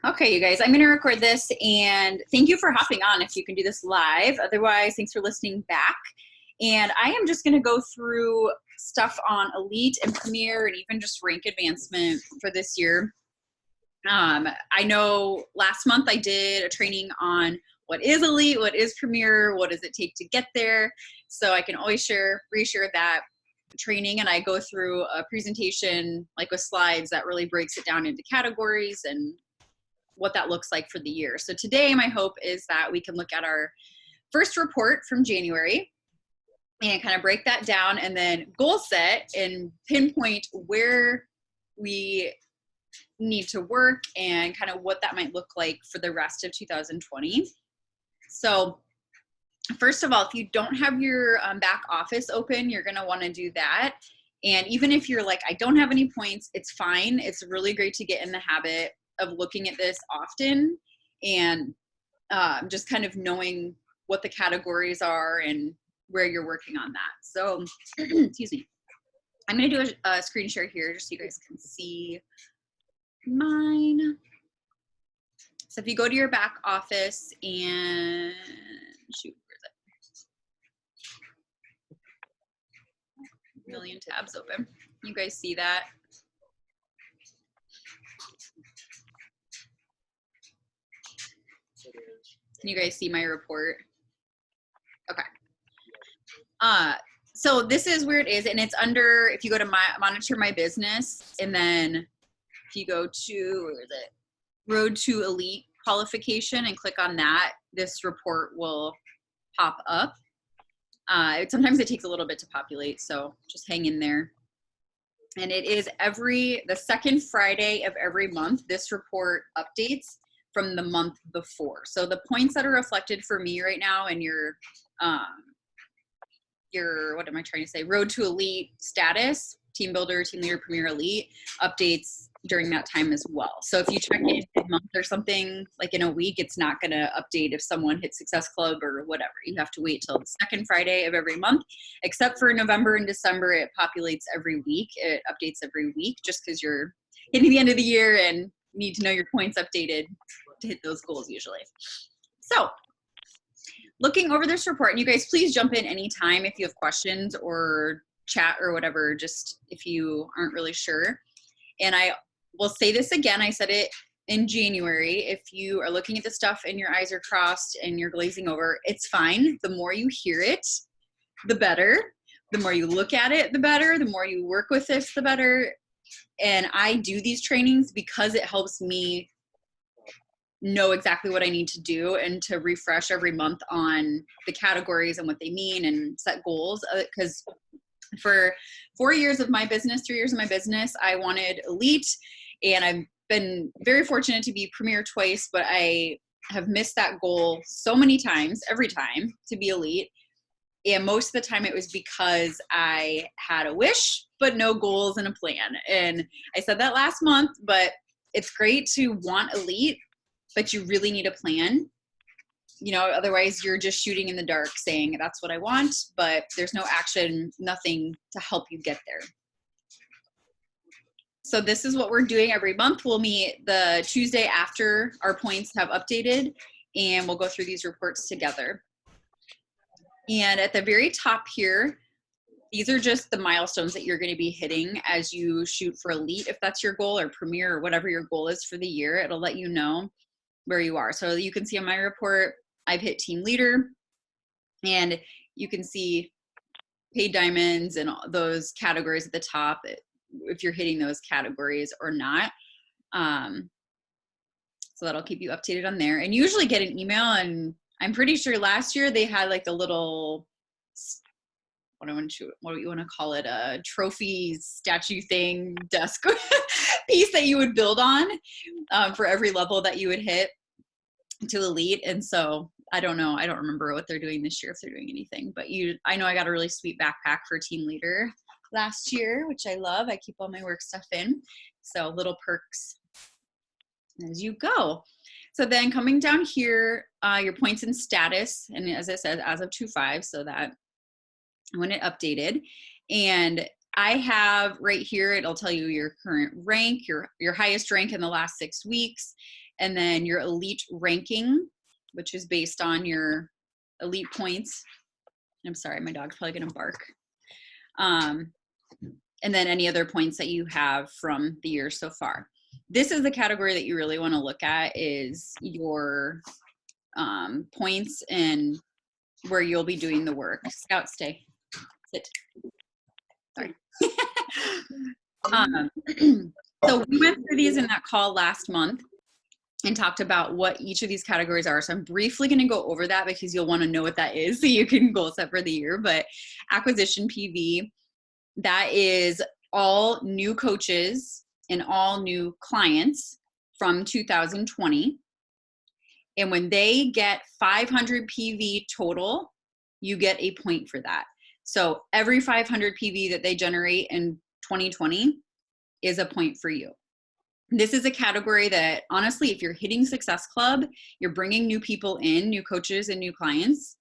Okay, you guys, I'm going to record this and thank you for hopping on if you can do this live. Otherwise, thanks for listening back. And I am just going to go through stuff on Elite and Premier and even just rank advancement for this year. I know last month I did a training on what is Elite, what is Premier, what does it take to get there. So I can always reshare that training, and I go through a presentation like with slides that really breaks it down into categories and what that looks like for the year. So today my hope is that we can look at our first report from January and kind of break that down and then goal set and pinpoint where we need to work and kind of what that might look like for the rest of 2020. So first of all, if you don't have your back office open, you're going to want to do that. And even if you're like, I don't have any points, it's fine. It's really great to get in the habit of looking at this often and just kind of knowing what the categories are and where you're working on that. So, excuse me. I'm going to do a screen share here just so you guys can see mine. So if you go to your back office and shoot, where is it? Million tabs open. You guys see that? Can you guys see my report? Okay. So this is where it is, and it's under, if you go to monitor my business, and then if you go to, where is it? Road to Elite qualification and click on that, this report will pop up. Sometimes it takes a little bit to populate, so just hang in there. And it is the second Friday of every month, this report updates from the month before. So the points that are reflected for me right now and your what am I trying to say? Road to Elite status, Team Builder, Team Leader, Premier, Elite updates during that time as well. So if you check in a month or something, like in a week, it's not going to update if someone hits Success Club or whatever. You have to wait till the second Friday of every month, except for November and December, it populates every week. It updates every week just because you're hitting the end of the year and need to know your points updated to hit those goals usually. So looking over this report, and you guys please jump in anytime if you have questions or chat or whatever, just if you aren't really sure. And I will say this again, I said it in January, if you are looking at the stuff and your eyes are crossed and you're glazing over, it's fine. The more you hear it, the better. The more you look at it, the better. The more you work with this, the better. And I do these trainings because it helps me know exactly what I need to do and to refresh every month on the categories and what they mean and set goals. Because for 4 years of my business, 3 years of my business, I wanted Elite, and I've been very fortunate to be Premier twice, but I have missed that goal so many times, every time, to be Elite. And most of the time it was because I had a wish, but no goals and a plan. And I said that last month, but it's great to want Elite, but you really need a plan. You know, otherwise you're just shooting in the dark saying that's what I want, but there's no action, nothing to help you get there. So this is what we're doing every month. We'll meet the Tuesday after our points have updated, and we'll go through these reports together. And at the very top here, these are just the milestones that you're going to be hitting as you shoot for Elite, if that's your goal, or Premier, or whatever your goal is for the year. It'll let you know where you are. So you can see on my report, I've hit Team Leader, and you can see paid diamonds and all those categories at the top, if you're hitting those categories or not. So that'll keep you updated on there. And usually get an email, and I'm pretty sure last year they had like a little, what you want to call it, a trophy statue thing, desk piece that you would build on for every level that you would hit to Elite. And so I don't know, I don't remember what they're doing this year, if they're doing anything, but I know I got a really sweet backpack for Team Leader last year, which I love. I keep all my work stuff in, so little perks as you go. So then coming down here, your points and status, and as I said, as of 2/5, so that when it updated. And I have right here, it'll tell you your current rank, your highest rank in the last 6 weeks. and then your elite ranking, which is based on your elite points. I'm sorry, my dog's probably gonna bark. And then any other points that you have from the year so far. This is the category that you really want to look at, is your points and where you'll be doing the work. Scout, stay. Sit. Sorry. So we went through these in that call last month and talked about what each of these categories are. So I'm briefly going to go over that because you'll want to know what that is so you can goal set for the year. But acquisition PV, that is all new coaches and all new clients from 2020. And when they get 500 PV total, you get a point for that. So every 500 PV that they generate in 2020 is a point for you. This is a category that, honestly, if you're hitting Success Club, you're bringing new people in, new coaches and new clients,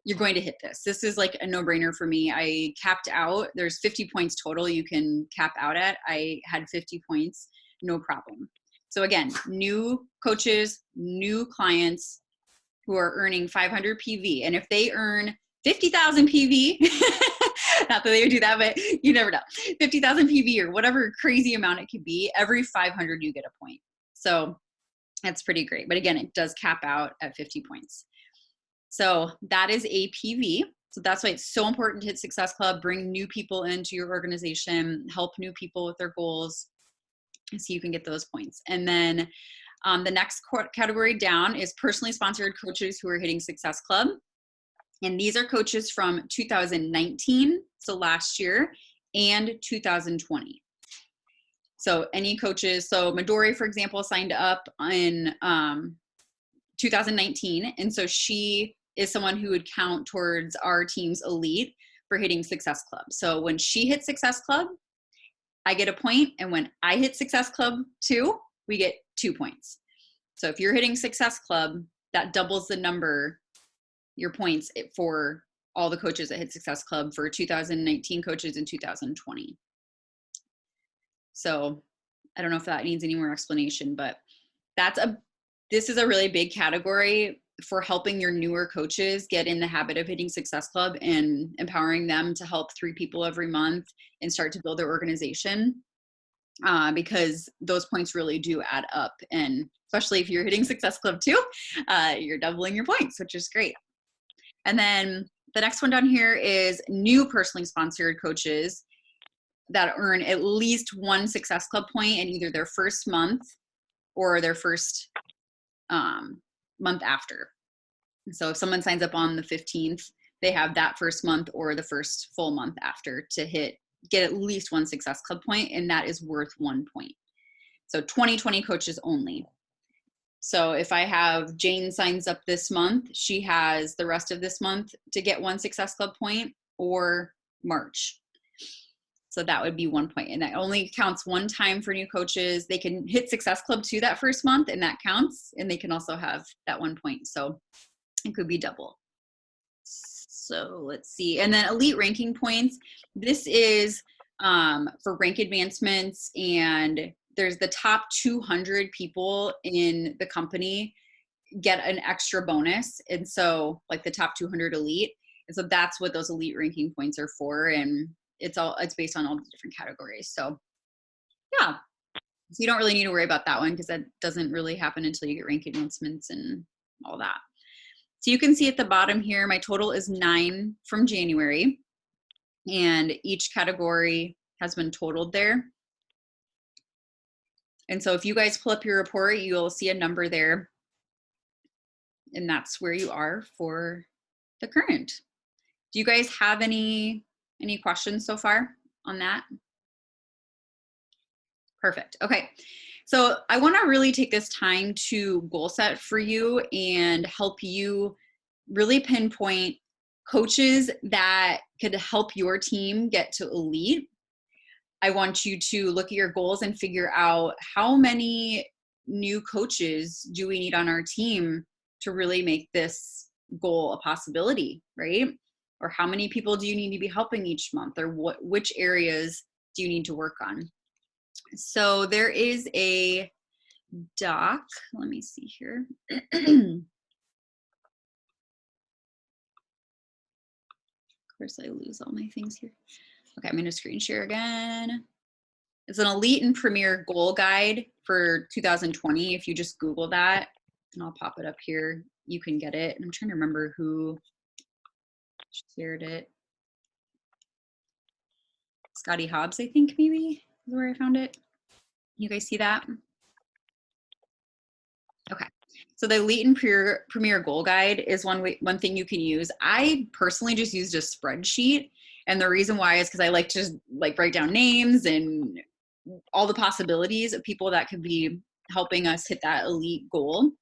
you're going to hit this. This is like a no-brainer for me. I capped out. There's 50 points total you can cap out at. I had 50 points, no problem. So again, new coaches, new clients who are earning 500 PV. And if they earn 50,000 PV, not that they would do that, but you never know, 50,000 PV or whatever crazy amount it could be, every 500 you get a point. So that's pretty great. But again, it does cap out at 50 points. So that is a PV. So that's why it's so important to hit Success Club, bring new people into your organization, help new people with their goals, so you can get those points. And then the next category down is personally sponsored coaches who are hitting Success Club. And these are coaches from 2019, so last year, and 2020. So any coaches, so Midori, for example, signed up in 2019. And so she is someone who would count towards our team's elite for hitting Success Club. So when she hits Success Club, I get a point. And when I hit Success Club too, we get 2 points. So if you're hitting Success Club, that doubles the number, your points for all the coaches that hit Success Club for 2019 coaches in 2020. So I don't know if that needs any more explanation, but this is a really big category for helping your newer coaches get in the habit of hitting Success Club and empowering them to help 3 people every month and start to build their organization, because those points really do add up. And especially if you're hitting Success Club too, you're doubling your points, which is great. And then the next one down here is new personally sponsored coaches that earn at least 1 Success Club point in either their first month or their first month after. So if someone signs up on the 15th, they have that first month or the first full month after to get at least 1 Success Club point, and that is worth 1 point. So 2020 coaches only. So if I have Jane signs up this month, she has the rest of this month to get 1 Success Club point, or March. So that would be 1 point. And that only counts 1 time for new coaches. They can hit Success Club 2 that first month, and that counts. And they can also have that 1 point. So it could be double. So let's see. And then elite ranking points. This is for rank advancements, and there's the top 200 people in the company get an extra bonus. And so like the top 200 elite. And so that's what those elite ranking points are for. And it's based on all the different categories. So yeah, so you don't really need to worry about that one because that doesn't really happen until you get rank advancements and all that. So you can see at the bottom here, my total is 9 from January, and each category has been totaled there. And so if you guys pull up your report, you'll see a number there, and that's where you are for the current. Do you guys have any questions so far on that? Perfect. Okay. So I want to really take this time to goal set for you and help you really pinpoint coaches that could help your team get to elite. I want you to look at your goals and figure out how many new coaches do we need on our team to really make this goal a possibility, right? Or how many people do you need to be helping each month, or which areas do you need to work on? So there is a doc. Let me see here. Of course, I lose all my things here. Okay, I'm going to screen share again. It's an elite and premier goal guide for 2020. If you just Google that, and I'll pop it up here, you can get it. I'm trying to remember who shared it. Scotty Hobbs, I think, maybe is where I found it. You guys see that? Okay. So the elite and premier goal guide is one thing you can use. I personally just used a spreadsheet. And the reason why is because I like to like write down names and all the possibilities of people that could be helping us hit that elite goal.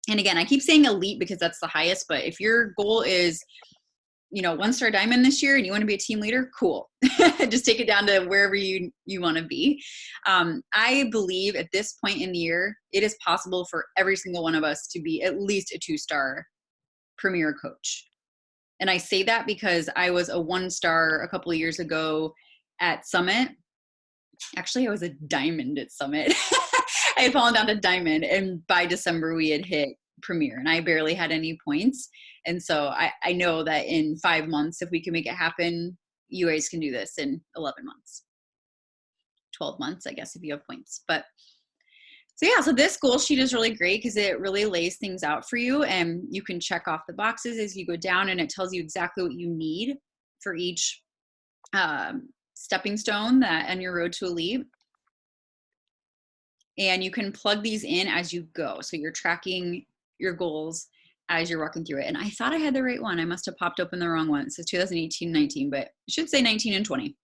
And again, I keep saying elite because that's the highest, but if your goal is, you know, 1-star diamond this year and you want to be a team leader, cool. Just take it down to wherever you want to be. I believe at this point in the year, it is possible for every single one of us to be at least a 2-star premier coach. And I say that because I was a 1-star a couple of years ago at Summit. Actually, I was a diamond at Summit. I had fallen down to diamond, and by December we had hit premier, and I barely had any points. And so I know that in 5 months, if we can make it happen, you guys can do this in 11 months, 12 months, I guess, if you have points. But so yeah, so this goal sheet is really great because it really lays things out for you, and you can check off the boxes as you go down, and it tells you exactly what you need for each stepping stone that on your road to elite. And you can plug these in as you go. So you're tracking your goals as you're walking through it. And I thought I had the right one. I must have popped open the wrong one. It says 2018-19, but it should say 19 and 20.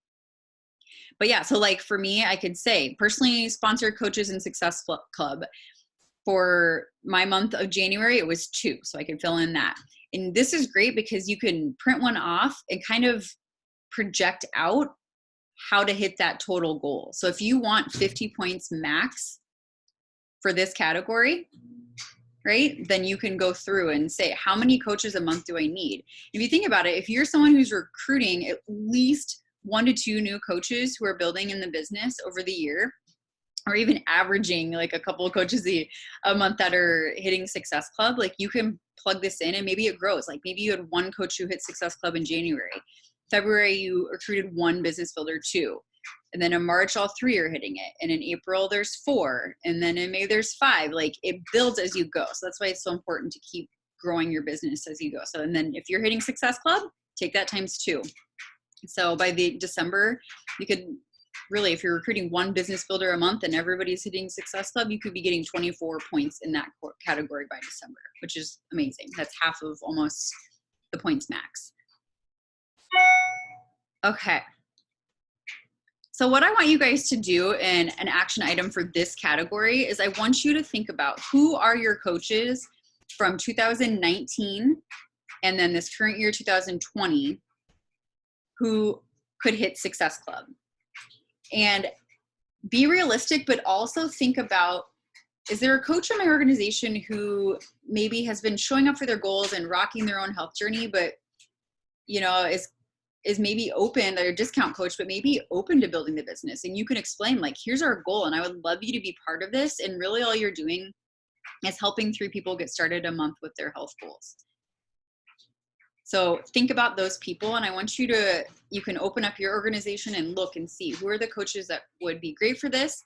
But yeah, so like for me, I could say personally sponsored coaches and success club. For my month of January, it was 2. So I could fill in that. And this is great because you can print one off and kind of project out how to hit that total goal. So if you want 50 points max for this category, right, then you can go through and say, how many coaches a month do I need? If you think about it, if you're someone who's recruiting at least 1 to 2 new coaches who are building in the business over the year, or even averaging like a couple of coaches a month that are hitting Success Club, like you can plug this in and maybe it grows. Like maybe you had 1 coach who hit Success Club in January. February, you recruited 1 business builder, 2. And then in March, all 3 are hitting it. And in April, there's 4. And then in May, there's 5. Like it builds as you go. So that's why it's so important to keep growing your business as you go. So, and then if you're hitting Success Club, take that times 2. So by the December, you could really, if you're recruiting 1 business builder a month and everybody's hitting Success Club, you could be getting 24 points in that category by December, which is amazing. That's half of almost the points max. Okay. So what I want you guys to do in an action item for this category is I want you to think about who are your coaches from 2019 and then this current year, 2020, who could hit Success Club. And be realistic, but also think about, is there a coach in my organization who maybe has been showing up for their goals and rocking their own health journey, but you know, is maybe open, they're a discount coach, but maybe open to building the business. And you can explain like, here's our goal. And I would love you to be part of this. And really all you're doing is helping 3 people get started a month with their health goals. So think about those people. And I want you to, you can open up your organization and look and see who are the coaches that would be great for this.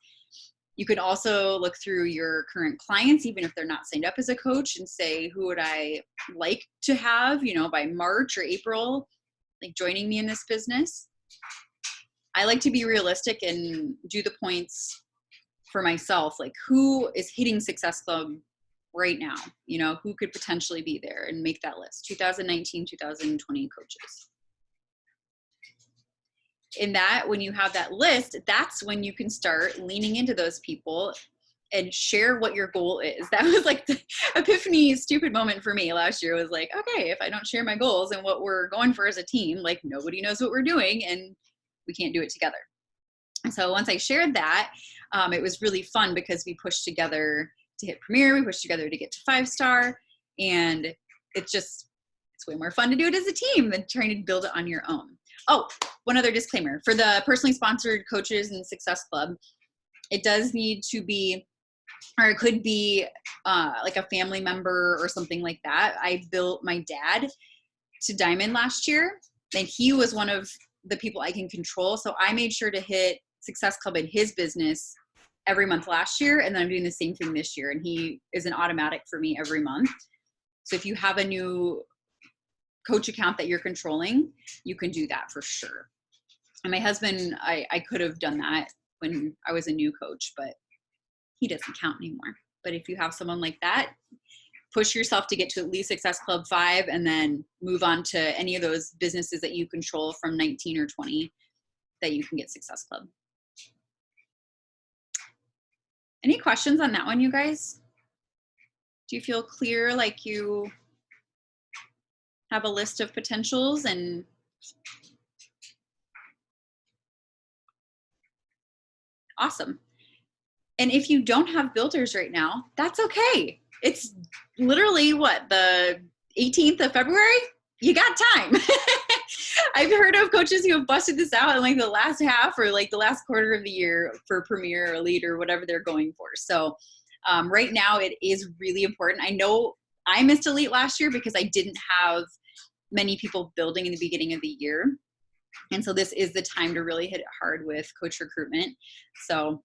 You can also look through your current clients, even if they're not signed up as a coach, and say, who would I like to have, you know, by March or April, like joining me in this business. I like to be realistic and do the points for myself. Like who is hitting Success Club right now? You know, who could potentially be there, and make that list. 2019, 2020 coaches. In that, when you have that list, that's when you can start leaning into those people and share what your goal is. That was like the epiphany stupid moment for me last year. Was like, okay, if I don't share my goals and what we're going for as a team, like nobody knows what we're doing and we can't do it together. And so once I shared that, it was really fun because we pushed together to hit Premier, we pushed together to get to 5-star, and it's way more fun to do it as a team than trying to build it on your own. Oh, one other disclaimer. For the personally sponsored coaches and Success Club, it does need to be or it could be like a family member or something like that. I built my dad to Diamond last year, and he was one of the people I can control. So I made sure to hit Success Club in his business every month last year. And then I'm doing the same thing this year. And he is an automatic for me every month. So if you have a new coach account that you're controlling, you can do that for sure. And my husband, I could have done that when I was a new coach, but he doesn't count anymore. But if you have someone like that, push yourself to get to at least Success Club 5 and then move on to any of those businesses that you control from 19 or 20 that you can get Success Club. Any questions on that one, you guys? Do you feel clear, like you have a list of potentials? And awesome. And if you don't have builders right now, that's okay. It's literally what, the 18th of February? You got time. I've heard of coaches who have busted this out in like the last half or like the last quarter of the year for Premier or Elite or whatever they're going for. So right now it is really important. I know I missed Elite last year because I didn't have many people building in the beginning of the year. And so this is the time to really hit it hard with coach recruitment. So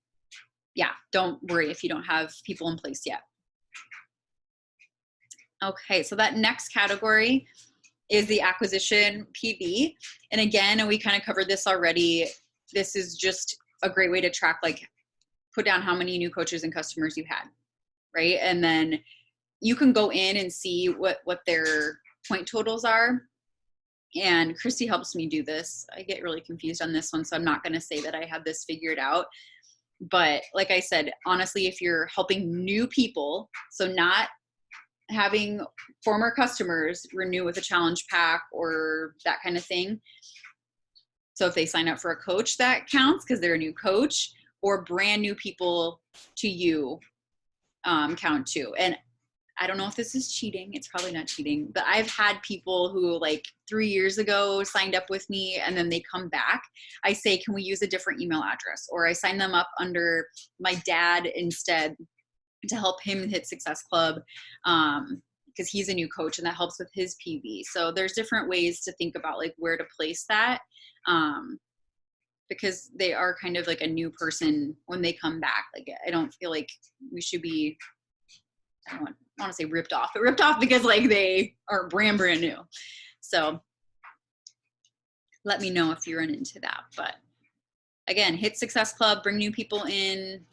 yeah, don't worry if you don't have people in place yet. Okay, so that next category is the acquisition PV. And again, we kind of covered this already. This is just a great way to track, like put down how many new coaches and customers you had, right? And then you can go in and see what their point totals are. And Christy helps me do this. I get really confused on this one, so I'm not going to say that I have this figured out. But like I said, honestly, if you're helping new people, so not having former customers renew with a challenge pack or that kind of thing. So if they sign up for a coach, that counts because they're a new coach, or brand new people to you count too. And I don't know if this is cheating. It's probably not cheating, but I've had people who like 3 years ago signed up with me and then they come back. I say, can we use a different email address? Or I sign them up under my dad instead to help him hit Success Club because he's a new coach and that helps with his PV. So there's different ways to think about like where to place that because they are kind of like a new person when they come back. Like I don't feel like we should be, I don't want to say ripped off, but ripped off because like they are brand new. So let me know if you run into that. But again, hit Success Club, bring new people in,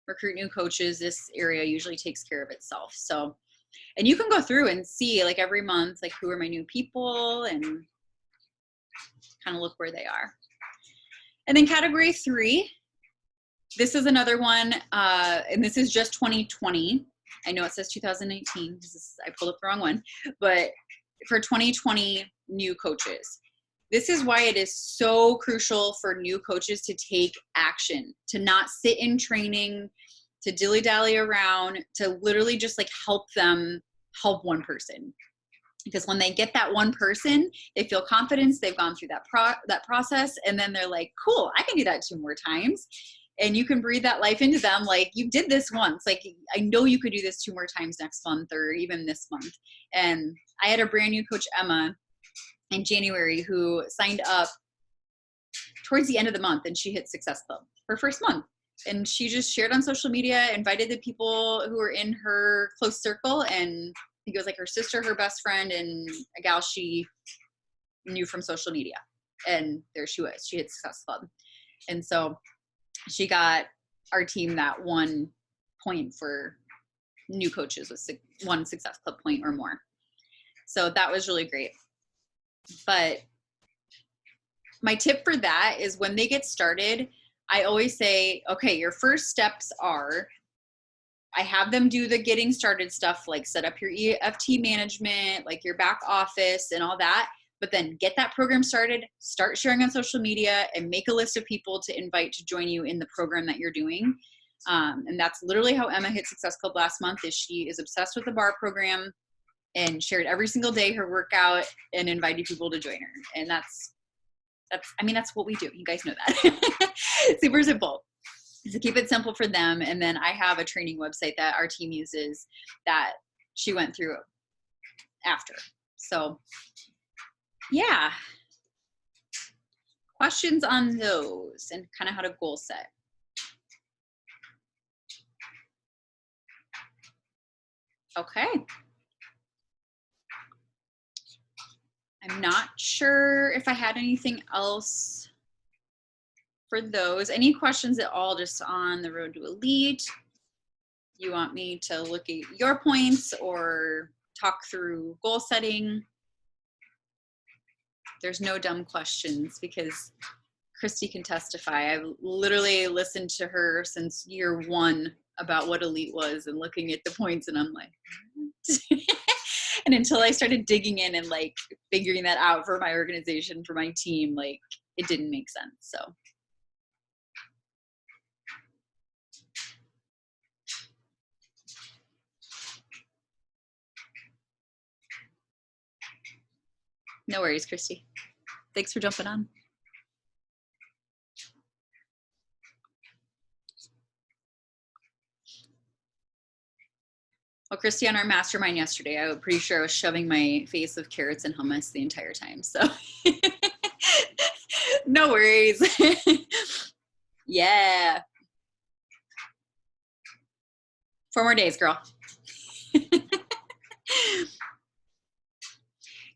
recruit new coaches. This area usually takes care of itself. So, and you can go through and see like every month, like who are my new people and kind of look where they are. And then category 3, this is another one. And this is just 2020. I know it says 2019 because I pulled up the wrong one, but for 2020 new coaches. This is why it is so crucial for new coaches to take action, to not sit in training, to dilly-dally around, to literally just like help them help one person. Because when they get that one person, they feel confidence, they've gone through that process, and then they're like, cool, I can do that 2 more times. And you can breathe that life into them. Like, you did this once. Like, I know you could do this 2 more times next month or even this month. And I had a brand new coach, Emma, in January who signed up towards the end of the month, and she hit Success Club her first month. And she just shared on social media, invited the people who were in her close circle. And I think it was like her sister, her best friend, and a gal she knew from social media. And there she was. She hit Success Club. And so she got our team that 1 point for new coaches with 1 Success Club point or more. So that was really great. But my tip for that is when they get started, I always say, okay, your first steps are, I have them do the getting started stuff, like set up your EFT management, like your back office and all that. But then get that program started, start sharing on social media, and make a list of people to invite to join you in the program that you're doing. And that's literally how Emma hit Success Club last month. Is she is obsessed with the bar program and shared every single day her workout and invited people to join her. And that's what we do. You guys know that. Super simple. to keep it simple for them. And then I have a training website that our team uses that she went through after. So yeah, questions on those and kind of how to goal set. Okay. I'm not sure if I had anything else for those. Any questions at all just on the road to elite? You want me to look at your points or talk through goal setting? There's no dumb questions because Christy can testify. I've literally listened to her since year one about what elite was and looking at the points, and I'm like, and until I started digging in and like figuring that out for my organization, for my team, like it didn't make sense. So no worries, Christy. Thanks for jumping on. Well, Christy, on our mastermind yesterday, I was pretty sure I was shoving my face with carrots and hummus the entire time. So no worries. Yeah. 4 more days, girl.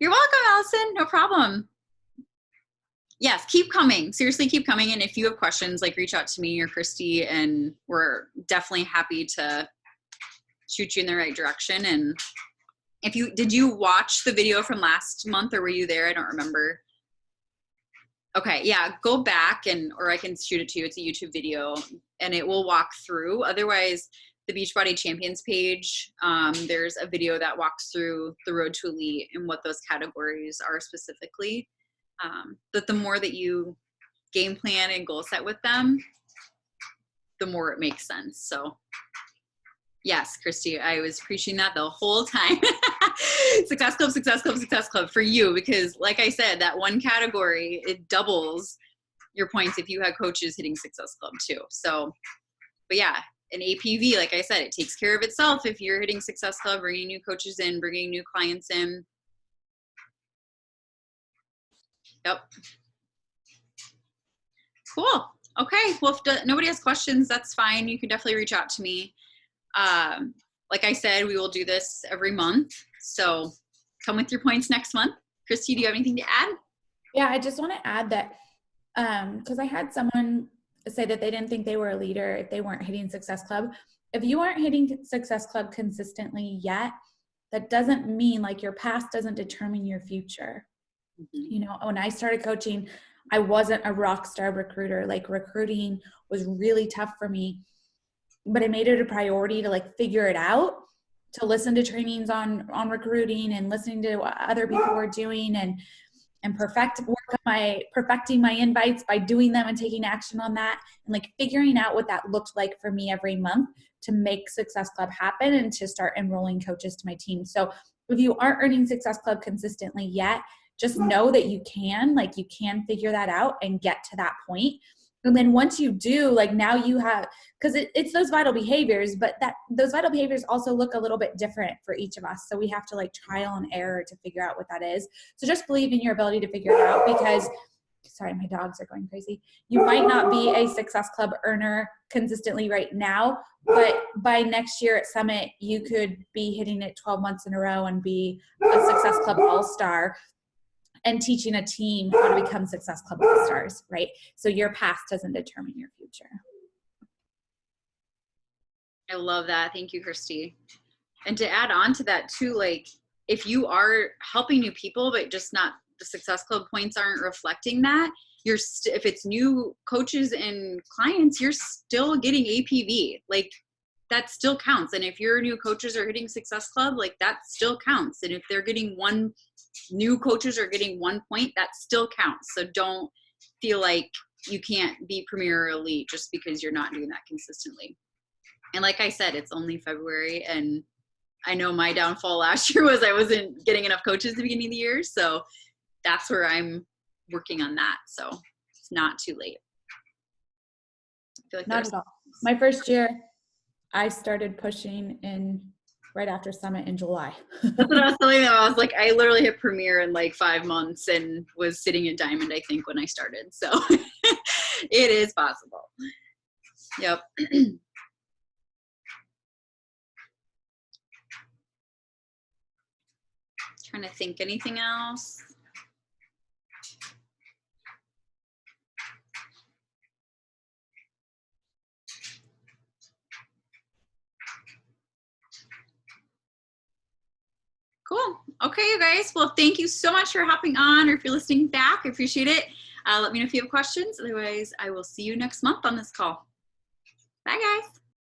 You're welcome, Allison. No problem. Yes, keep coming. Seriously, keep coming. And if you have questions, like reach out to me or Christy, and we're definitely happy to shoot you in the right direction. And if you, did you watch the video from last month or were you there? I don't remember. Okay. Yeah. Go back or I can shoot it to you. It's a YouTube video and it will walk through. Otherwise, the Beachbody Champions page, there's a video that walks through the road to elite and what those categories are specifically. But the more that you game plan and goal set with them, the more it makes sense. So yes, Christy, I was preaching that the whole time. Success Club, Success Club, Success Club for you, because like I said, that one category, it doubles your points if you have coaches hitting Success Club too. So, but yeah, an APV, like I said, it takes care of itself if you're hitting Success Club, bringing new coaches in, bringing new clients in. Yep. Cool. Okay. Well, if nobody has questions, that's fine. You can definitely reach out to me. Like I said, we will do this every month. So come with your points next month. Christy, do you have anything to add? Yeah, I just want to add that because I had someone say that they didn't think they were a leader if they weren't hitting Success Club. If you aren't hitting Success Club consistently yet, that doesn't mean like your past doesn't determine your future. Mm-hmm. You know, when I started coaching, I wasn't a rock star recruiter. Like recruiting was really tough for me, but I made it a priority to like figure it out, to listen to trainings on recruiting and listening to what other people were doing and perfecting my invites by doing them and taking action on that and like figuring out what that looked like for me every month to make Success Club happen and to start enrolling coaches to my team. So if you aren't earning Success Club consistently yet, just know that you can figure that out and get to that point. And then once you do, like now you have, because it's those vital behaviors, but those vital behaviors also look a little bit different for each of us. So we have to like trial and error to figure out what that is. So just believe in your ability to figure it out because, sorry, my dogs are going crazy. You might not be a Success Club earner consistently right now, but by next year at Summit, you could be hitting it 12 months in a row and be a Success Club All-Star and teaching a team how to become Success Club All-Stars, right? So your past doesn't determine your future. I love that. Thank you, Christy. And to add on to that too, like if you are helping new people, but just not the Success Club points aren't reflecting that, if it's new coaches and clients, you're still getting APV. Like that still counts. And if your new coaches are hitting Success Club, like that still counts. And if they're getting new coaches are getting 1 point, that still counts. So don't feel like you can't be Premier or Elite just because you're not doing that consistently. And like I said, it's only February, and I know my downfall last year was I wasn't getting enough coaches at the beginning of the year. So that's where I'm working on that. So it's not too late. I feel like not at all. My first year, I started pushing in right after Summit in July. That's what I was telling them. I was like, I literally hit Premier in like 5 months and was sitting at Diamond, I think, when I started. So it is possible. Yep. Trying to think anything else. Cool. Okay, you guys. Well, thank you so much for hopping on, or if you're listening back, I appreciate it. Let me know if you have questions. Otherwise, I will see you next month on this call. Bye, guys.